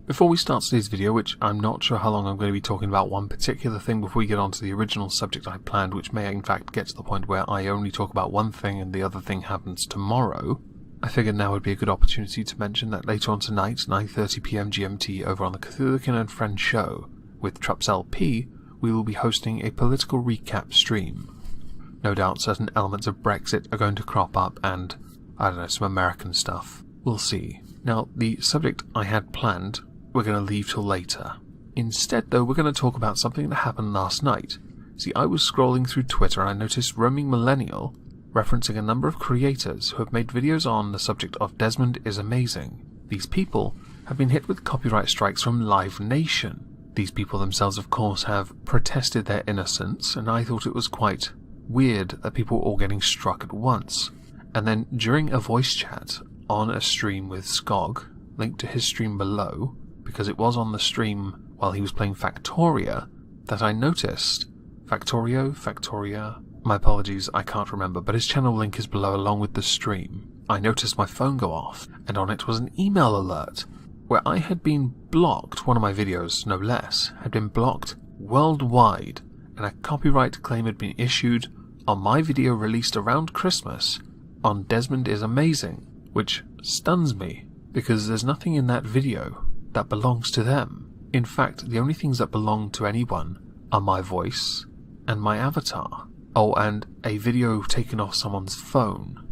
Before we start today's video, which I'm not sure how long I'm going to be talking about one particular thing before we get on to the original subject I planned, which may in fact get to the point where I only talk about one thing and the other thing happens tomorrow, I figured now would be a good opportunity to mention that later on tonight, 9:30 PM GMT, over on the Cthulhukin and Friends show, with Trups LP, we will be hosting a political recap stream. No doubt certain elements of Brexit are going to crop up and, I don't know, some American stuff. We'll see. Now, the subject I had planned, we're going to leave till later. Instead, though, we're going to talk about something that happened last night. See, I was scrolling through Twitter and I noticed Roaming Millennial referencing a number of creators who have made videos on the subject of Desmond is Amazing. These people have been hit with copyright strikes from Live Nation. These people themselves, of course, have protested their innocence, and I thought it was quite weird that people were all getting struck at once. And then, during a voice chat on a stream with Skog, linked to his stream below, because it was on the stream while he was playing Factoria, that I noticed Factoria, my apologies, I can't remember, but his channel link is below along with the stream. I noticed my phone go off, and on it was an email alert, where I had been blocked, one of my videos, no less, had been blocked worldwide, and a copyright claim had been issued on my video released around Christmas on Desmond is Amazing, which stuns me, because there's nothing in that video that belongs to them. In fact, the only things that belong to anyone are my voice and my avatar. Oh, and a video taken off someone's phone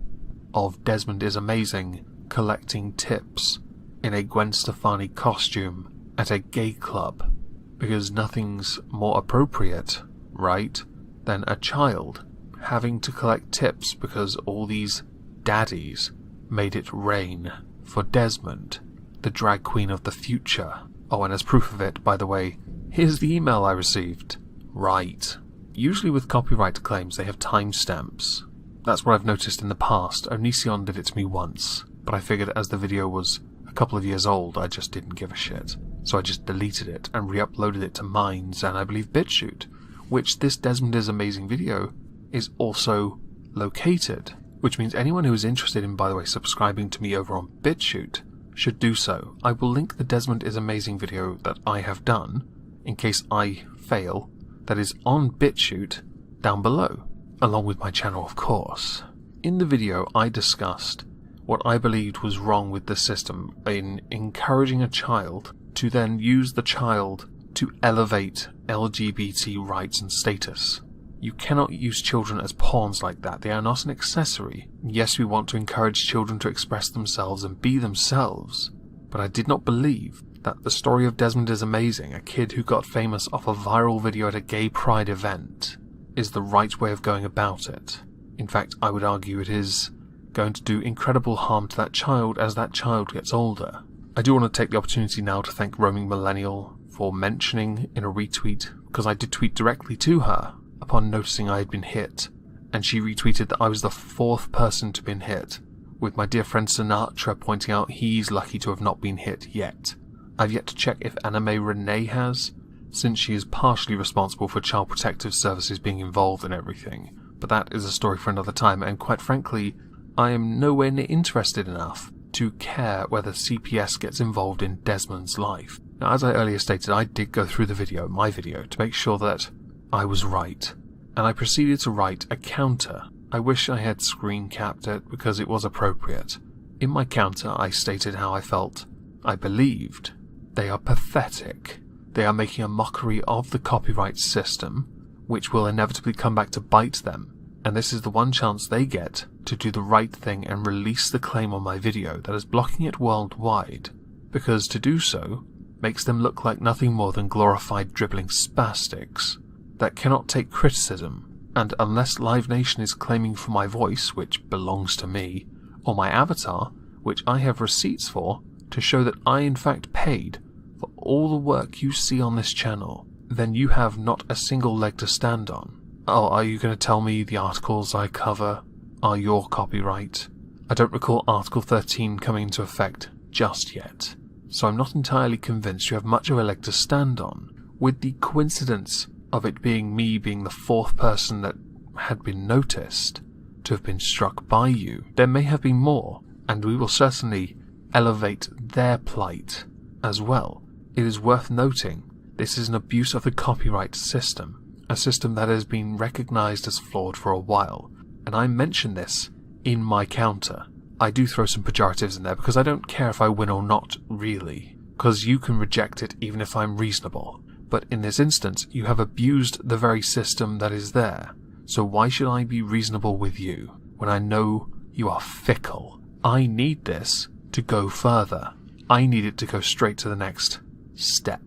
of Desmond is Amazing collecting tips in a Gwen Stefani costume at a gay club, because nothing's more appropriate, right, than a child having to collect tips because all these daddies made it rain for Desmond, the drag queen of the future. Oh, and as proof of it, by the way, here's the email I received. Right. Usually with copyright claims they have timestamps. That's what I've noticed in the past. Onision did it to me once, but I figured as the video was a couple of years old, I just didn't give a shit. So I just deleted it and re-uploaded it to Minds and I believe BitChute, which this Desmond is Amazing video is also located, which means anyone who is interested in, by the way, subscribing to me over on BitChute should do so. I will link the Desmond is Amazing video that I have done, in case I fail, that is on BitChute, down below, along with my channel, of course. In the video, I discussed what I believed was wrong with the system in encouraging a child to then use the child to elevate LGBT rights and status. You cannot use children as pawns like that. They are not an accessory. Yes, we want to encourage children to express themselves and be themselves, but I did not believe that the story of Desmond is Amazing, a kid who got famous off a viral video at a gay pride event, is the right way of going about it. In fact, I would argue it is going to do incredible harm to that child as that child gets older. I do want to take the opportunity now to thank Roaming Millennial for mentioning in a retweet, because I did tweet directly to her upon noticing I had been hit, and she retweeted that I was the 4th person to have been hit, with my dear friend Sinatra pointing out he's lucky to have not been hit yet. I've yet to check if Anime Renee has, since she is partially responsible for Child Protective Services being involved in everything, but that is a story for another time, and quite frankly, I am nowhere near interested enough to care whether CPS gets involved in Desmond's life. Now, as I earlier stated, I did go through the video, my video, to make sure that I was right, and I proceeded to write a counter. I wish I had screen capped it because it was appropriate. In my counter, I stated how I felt. I believed they are pathetic. They are making a mockery of the copyright system, which will inevitably come back to bite them, and this is the one chance they get to do the right thing and release the claim on my video that is blocking it worldwide, because to do so makes them look like nothing more than glorified dribbling spastics that cannot take criticism, and unless Live Nation is claiming for my voice, which belongs to me, or my avatar, which I have receipts for, to show that I in fact paid for all the work you see on this channel, then you have not a single leg to stand on. Oh, are you going to tell me the articles I cover are your copyright? I don't recall Article 13 coming into effect just yet, so I'm not entirely convinced you have much of a leg to stand on, with the coincidence of it being me being the 4th person that had been noticed to have been struck by you. There may have been more, and we will certainly elevate their plight as well. It is worth noting this is an abuse of the copyright system, a system that has been recognised as flawed for a while, and I mention this in my counter. I do throw some pejoratives in there because I don't care if I win or not, really, because you can reject it even if I'm reasonable. But in this instance, you have abused the very system that is there, so why should I be reasonable with you when I know you are fickle? I need this to go further. I need it to go straight to the next step.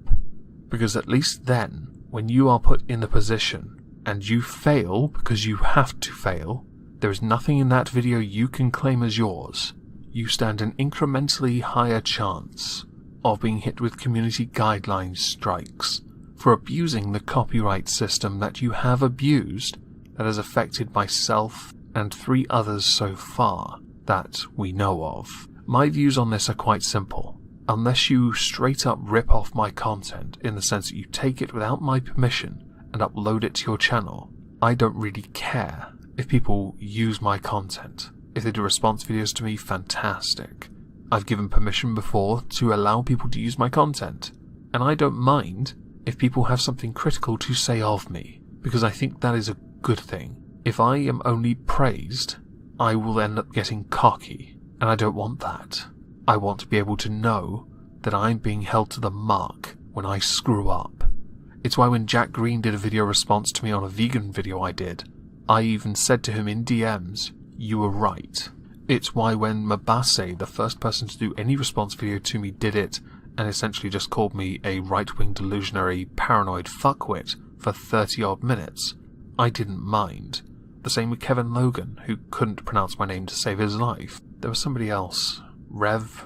Because at least then, when you are put in the position and you fail because you have to fail, there is nothing in that video you can claim as yours. You stand an incrementally higher chance of being hit with community guidelines strikes for abusing the copyright system that you have abused, that has affected myself and 3 others so far that we know of. My views on this are quite simple. Unless you straight up rip off my content in the sense that you take it without my permission and upload it to your channel, I don't really care if people use my content. If they do response videos to me, fantastic. I've given permission before to allow people to use my content, and I don't mind if people have something critical to say of me, because I think that is a good thing. If I am only praised, I will end up getting cocky, and I don't want that. I want to be able to know that I'm being held to the mark when I screw up. It's why when Jack Green did a video response to me on a vegan video I did, I even said to him in DMs, "You were right." It's why when Mabase, the first person to do any response video to me, did it and essentially just called me a right-wing delusionary paranoid fuckwit for 30 odd minutes, I didn't mind. The same with Kevin Logan, who couldn't pronounce my name to save his life. There was somebody else, Rev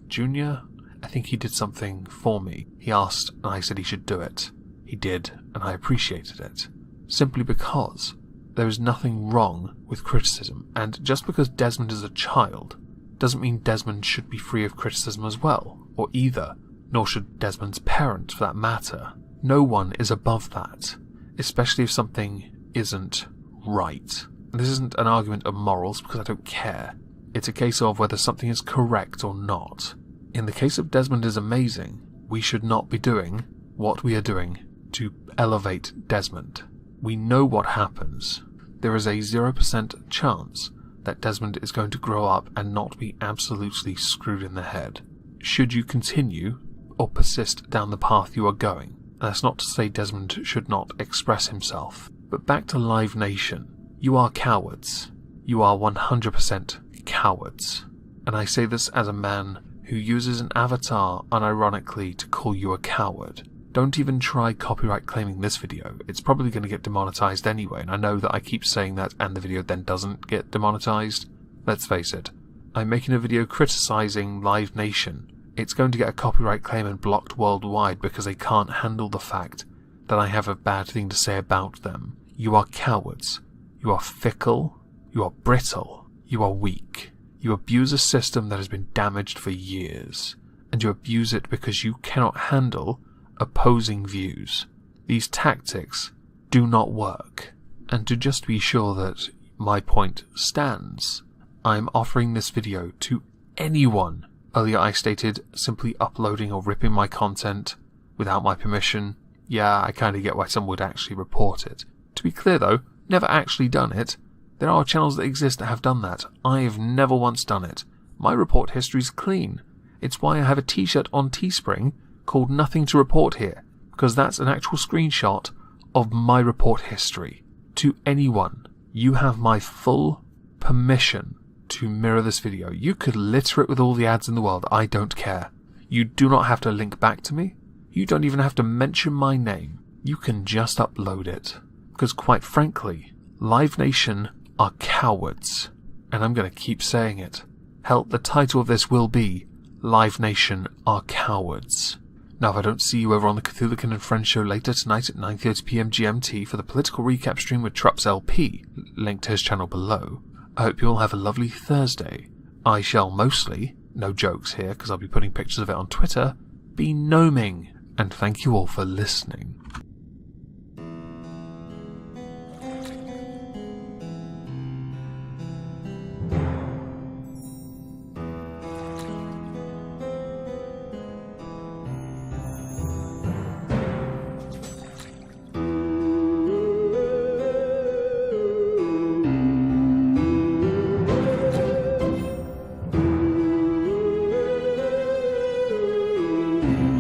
Jr.? I think he did something for me. He asked and I said he should do it. He did, and I appreciated it. Simply because there is nothing wrong with criticism, and just because Desmond is a child doesn't mean Desmond should be free of criticism as well, or either, nor should Desmond's parents for that matter. No one is above that, especially if something isn't right. And this isn't an argument of morals because I don't care. It's a case of whether something is correct or not. In the case of Desmond is amazing, we should not be doing what we are doing to elevate Desmond. We know what happens. There is a 0% chance that Desmond is going to grow up and not be absolutely screwed in the head. Should you continue or persist down the path you are going? That's not to say Desmond should not express himself. But back to Live Nation. You are cowards. You are 100% cowards. And I say this as a man who uses an avatar unironically to call you a coward. Don't even try copyright claiming this video. It's probably going to get demonetized anyway, and I know that I keep saying that and the video then doesn't get demonetized. Let's face it. I'm making a video criticizing Live Nation. It's going to get a copyright claim and blocked worldwide because they can't handle the fact that I have a bad thing to say about them. You are cowards. You are fickle. You are brittle. You are weak. You abuse a system that has been damaged for years, and you abuse it because you cannot handle opposing views. These tactics do not work. And to just be sure that my point stands, I am offering this video to anyone. Earlier I stated simply uploading or ripping my content without my permission. Yeah, I kind of get why some would actually report it. To be clear though, never actually done it. There are channels that exist that have done that. I have never once done it. My report history is clean. It's why I have a t-shirt on Teespring called Nothing to Report Here, because that's an actual screenshot of my report history. To anyone, you have my full permission to mirror this video. You could litter it with all the ads in the world, I don't care. You do not have to link back to me. You don't even have to mention my name. You can just upload it. Because quite frankly, Live Nation are cowards. And I'm going to keep saying it. Hell, the title of this will be Live Nation are cowards. Now if I don't see you over on the Cthulhucan and Friends show later tonight at 9:30 PM GMT for the political recap stream with Trups LP, link to his channel below, I hope you all have a lovely Thursday. I shall mostly, no jokes here because I'll be putting pictures of it on Twitter, be gnoming, and thank you all for listening. you.